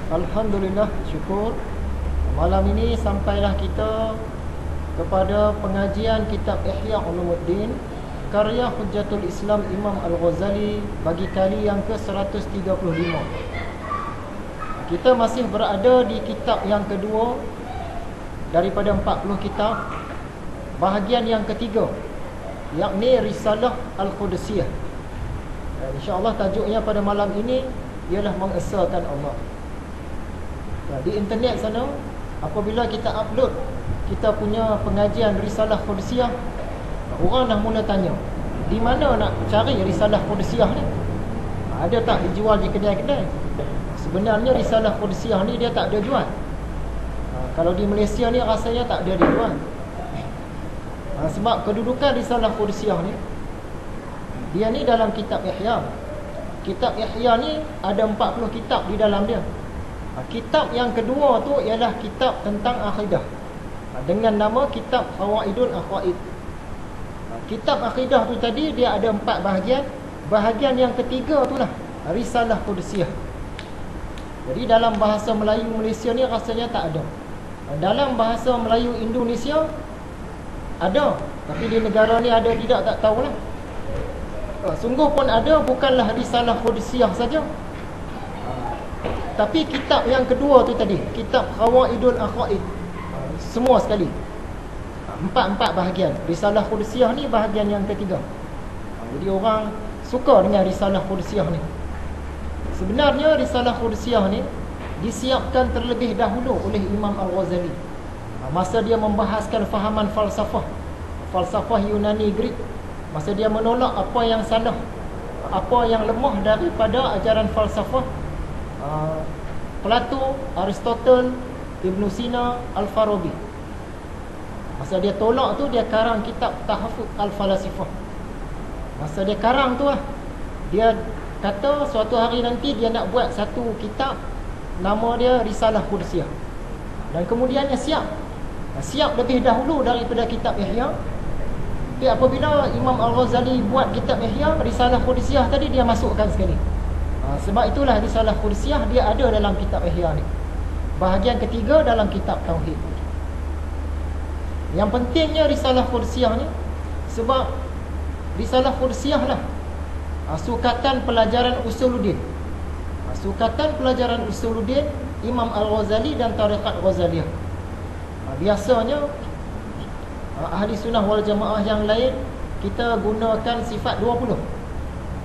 Alhamdulillah, syukur. Malam ini sampailah kita kepada pengajian kitab Ihya Ulumuddin karya Hujjatul Islam Imam Al-Ghazali bagi kali yang ke-135. Kita masih berada di kitab yang kedua daripada 40 kitab, bahagian yang ketiga, yakni Risalah Al-Qudusiyah. InsyaAllah tajuknya pada malam ini ialah mengesahkan Allah. Di internet sana, apabila kita upload kita punya pengajian Risalah Qudusiyah, orang dah mula tanya, di mana nak cari Risalah Qudusiyah ni? Ada tak dijual di kedai-kedai? Sebenarnya Risalah Qudusiyah ni dia tak ada jual. Kalau di Malaysia ni rasanya tak ada dijual. Sebab kedudukan Risalah Qudusiyah ni, dia ni dalam kitab Ihya. Kitab Ihya ni ada 40 kitab di dalam dia. Kitab yang kedua tu ialah kitab tentang akidah, dengan nama kitab Qawaidul Aqaid. Kitab akidah tu tadi dia ada 4 bahagian. Bahagian yang ketiga tu lah Risalah Qudusiyah. Jadi dalam bahasa Melayu Malaysia ni rasanya tak ada. Dalam bahasa Melayu Indonesia ada, tapi di negara ni ada tidak tak tahulah. Sungguh pun ada, bukanlah Risalah Qudusiyah saja, tapi kitab yang kedua tu tadi, kitab Qawaidul Aqaid, semua sekali, 4 bahagian. Risalah Qudusiyah ni bahagian yang ketiga. Jadi orang suka dengan Risalah Qudusiyah ni. Sebenarnya Risalah Qudusiyah ni disiapkan terlebih dahulu oleh Imam Al-Ghazali masa dia membahaskan fahaman falsafah Yunani Greek. Masa dia menolak apa yang salah, apa yang lemah daripada ajaran falsafah Plato, Aristotle, Ibn Sina, Al-Farabi. Masa dia tolak tu, dia karang kitab Tahafut Al-Falasifah. Masa dia karang tu lah, dia kata suatu hari nanti dia nak buat satu kitab, nama dia Risalah Qudusiyah. Dan kemudiannya siap lebih dahulu daripada kitab Ihya. Tapi apabila Imam Al-Ghazali buat kitab Ihya, Risalah Qudusiyah tadi dia masukkan sekali. Sebab itulah Risalah Qudusiyah dia ada dalam kitab Ihya ni, bahagian ketiga dalam kitab Tauhid. Yang pentingnya Risalah Qudusiyah ni sebab Risalah Qudusiyah lah sukatan pelajaran Usuluddin. Sukatan pelajaran Usuluddin Imam Al-Ghazali dan Tariqat Ghazaliyah. Biasanya ahli sunnah wal jamaah yang lain kita gunakan sifat 20.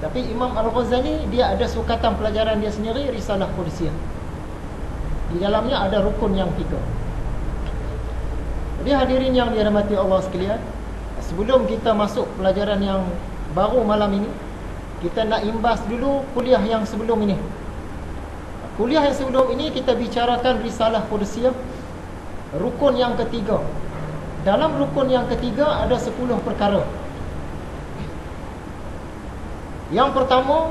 Tapi Imam Al-Ghazali dia ada sukatan pelajaran dia sendiri, Risalah Qudusiyah. Di dalamnya ada rukun yang 3. Jadi hadirin yang dirahmati Allah sekalian, sebelum kita masuk pelajaran yang baru malam ini, kita nak imbas dulu kuliah yang sebelum ini. Kuliah yang sebelum ini kita bicarakan Risalah Qudusiyah, rukun yang ketiga. Dalam rukun yang ketiga ada 10 perkara. Yang pertama,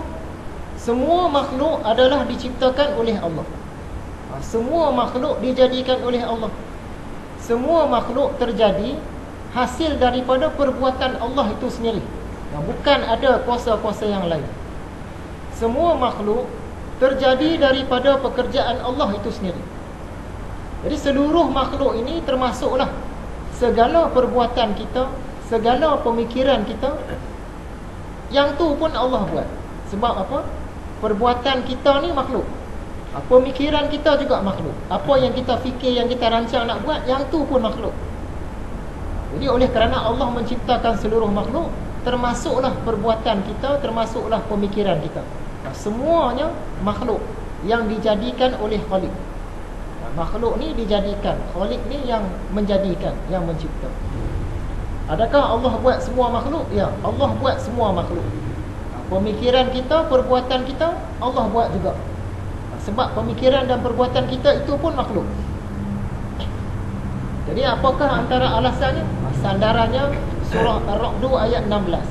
semua makhluk adalah diciptakan oleh Allah. Semua makhluk dijadikan oleh Allah. Semua makhluk terjadi hasil daripada perbuatan Allah itu sendiri, bukan ada kuasa-kuasa yang lain. Semua makhluk terjadi daripada pekerjaan Allah itu sendiri. Jadi seluruh makhluk ini termasuklah segala perbuatan kita, segala pemikiran kita, yang tu pun Allah buat. Sebab apa? Perbuatan kita ni makhluk, pemikiran kita juga makhluk. Apa yang kita fikir, yang kita rancang nak buat, yang tu pun makhluk. Jadi oleh kerana Allah menciptakan seluruh makhluk, termasuklah perbuatan kita, termasuklah pemikiran kita. Semuanya makhluk yang dijadikan oleh Khalik. Makhluk ni dijadikan, Khalik ni yang menjadikan, yang mencipta. Adakah Allah buat semua makhluk? Ya, Allah buat semua makhluk. Pemikiran kita, perbuatan kita, Allah buat juga. Sebab pemikiran dan perbuatan kita itu pun makhluk. Jadi apakah antara alasannya? Sandarannya surah Ar-Ra'd ayat 16.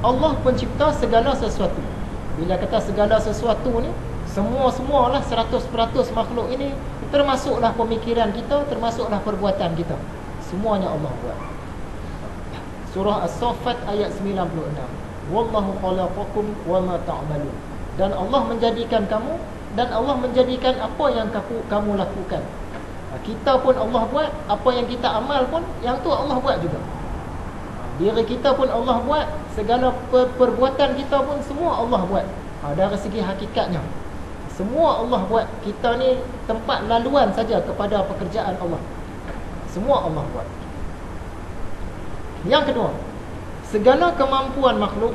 Allah pencipta segala sesuatu. Bila kata segala sesuatu ni, semua-semualah 100% makhluk ini, termasuklah pemikiran kita, termasuklah perbuatan kita. Semuanya Allah buat. Surah As-Saffat ayat 96. Wallahu khalaqakum wa ma ta'malun. Dan Allah menjadikan kamu dan Allah menjadikan apa yang kamu lakukan. Kita pun Allah buat, apa yang kita amal pun yang tu Allah buat juga. Diri kita pun Allah buat, segala perbuatan kita pun semua Allah buat. Dari segi hakikatnya semua Allah buat. Kita ni tempat laluan saja kepada pekerjaan Allah. Semua Allah buat. Yang kedua, segala kemampuan makhluk,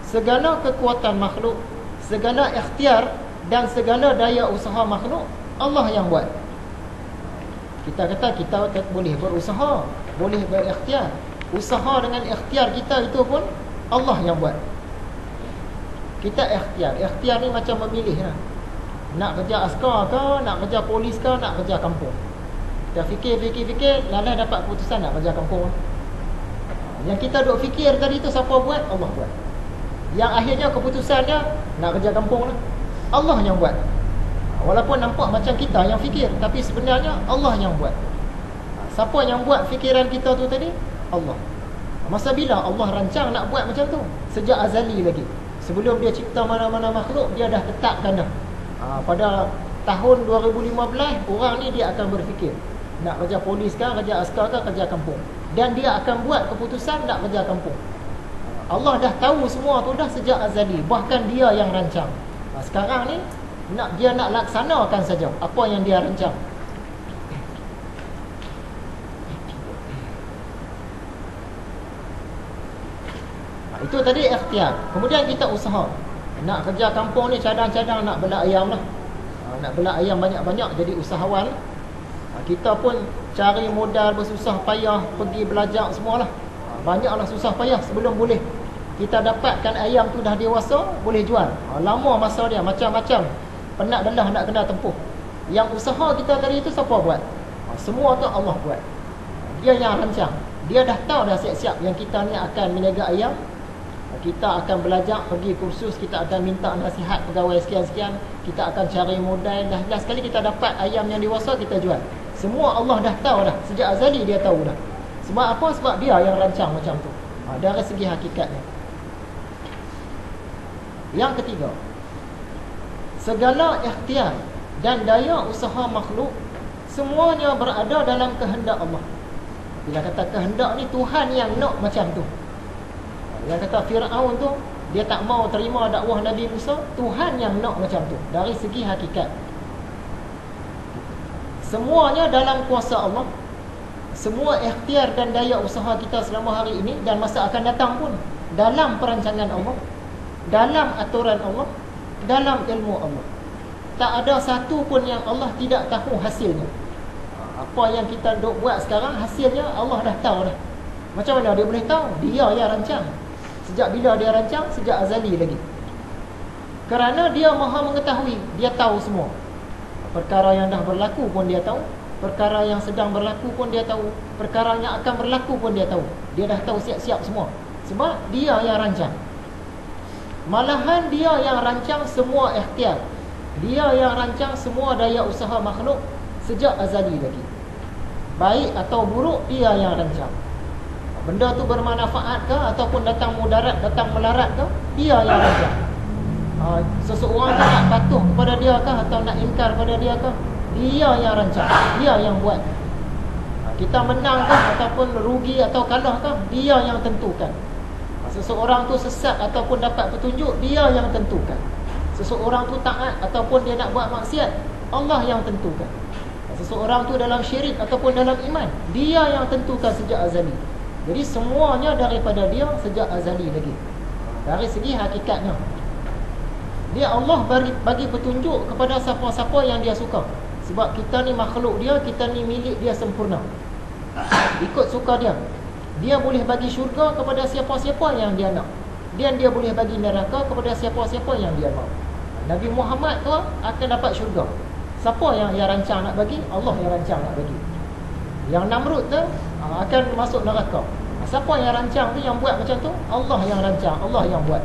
segala kekuatan makhluk, segala ikhtiar dan segala daya usaha makhluk Allah yang buat. Kita kata kita boleh berusaha, boleh berikhtiar. Usaha dengan ikhtiar kita itu pun Allah yang buat. Kita ikhtiar. Ikhtiar ni macam memilih lah. Nak kerja askar ke, nak kerja polis ke, nak kerja kampung. Kita fikir, lalu dapat keputusan nak kerja kampung. Yang kita duk fikir tadi tu siapa buat? Allah buat. Yang akhirnya keputusannya nak kerja kampung lah, Allah yang buat. Walaupun nampak macam kita yang fikir, tapi sebenarnya Allah yang buat. Siapa yang buat fikiran kita tu tadi? Allah. Masa bila Allah rancang nak buat macam tu? Sejak azali lagi. Sebelum dia cipta mana-mana makhluk, dia dah tetapkan dah. Pada tahun 2015, orang ni dia akan berfikir nak kerja polis ke, kerja askar ke, kerja kampung. Dan dia akan buat keputusan nak kerja kampung. Allah dah tahu semua tu dah sejak azali. Bahkan dia yang rancang. Sekarang ni dia nak laksanakan saja apa yang dia rancang. Itu tadi ikhtiar. Kemudian kita usaha. Nak kerja kampung ni cadang-cadang nak bela ayam lah. Nak bela ayam banyak-banyak jadi usahawan. Kita pun cari modal bersusah payah, pergi belajar semualah. Banyaklah susah payah sebelum boleh kita dapatkan ayam tu dah dewasa, boleh jual. Lama masa dia, macam-macam penat lelah nak kena tempuh. Yang usaha kita tadi tu siapa buat? Semua tu Allah buat. Dia yang rancang. Dia dah tahu dah siap-siap yang kita ni akan meniaga ayam. Kita akan belajar, pergi kursus, kita akan minta nasihat pegawai sekian-sekian, kita akan cari modal. Dah jelas sekali kita dapat ayam yang dewasa, kita jual. Semua Allah dah tahu dah. Sejak azali dia tahu dah. Sebab apa? Sebab dia yang rancang macam tu. Dari segi hakikatnya. Yang ketiga, segala ikhtiar dan daya usaha makhluk semuanya berada dalam kehendak Allah. Bila kata kehendak ni, Tuhan yang nak macam tu. Yang kata Fir'aun tu, dia tak mau terima dakwah Nabi Musa, Tuhan yang nak macam tu. Dari segi hakikat, semuanya dalam kuasa Allah. Semua ikhtiar dan daya usaha kita selama hari ini dan masa akan datang pun dalam perancangan Allah, dalam aturan Allah, dalam ilmu Allah. Tak ada satu pun yang Allah tidak tahu hasilnya. Apa yang kita duk buat sekarang, hasilnya Allah dah tahu dah. Macam mana dia boleh tahu? Dia yang rancang. Sejak bila dia rancang? Sejak azali lagi. Kerana dia maha mengetahui, dia tahu semua. Perkara yang dah berlaku pun dia tahu, perkara yang sedang berlaku pun dia tahu, perkara yang akan berlaku pun dia tahu. Dia dah tahu siap-siap semua. Sebab dia yang rancang. Malahan dia yang rancang semua ikhtiar, dia yang rancang semua daya usaha makhluk sejak azali lagi. Baik atau buruk, dia yang rancang. Benda tu bermanfaat ke ataupun datang mudarat, datang melarat ke, dia yang rancang. Seseorang tu nak patuh kepada dia ke atau nak ingkar kepada dia ke, dia yang rancang, dia yang buat. Kita menang ke ataupun rugi atau kalah ke, dia yang tentukan. Seseorang tu sesat ataupun dapat petunjuk, dia yang tentukan. Seseorang tu taat ataupun dia nak buat maksiat, Allah yang tentukan. Seseorang tu dalam syirik ataupun dalam iman, dia yang tentukan sejak azali. Jadi semuanya daripada dia sejak azali lagi. Dari segi hakikatnya, dia Allah bagi petunjuk kepada siapa-siapa yang dia suka. Sebab kita ni makhluk dia, kita ni milik dia sempurna. Ikut suka dia. Dia boleh bagi syurga kepada siapa-siapa yang dia nak, dan dia boleh bagi neraka kepada siapa-siapa yang dia mahu. Nabi Muhammad tu akan dapat syurga. Siapa yang rancang nak bagi? Allah yang rancang nak bagi. Yang Namrud tu akan masuk neraka. Siapa yang rancang tu, yang buat macam tu? Allah yang rancang, Allah yang buat.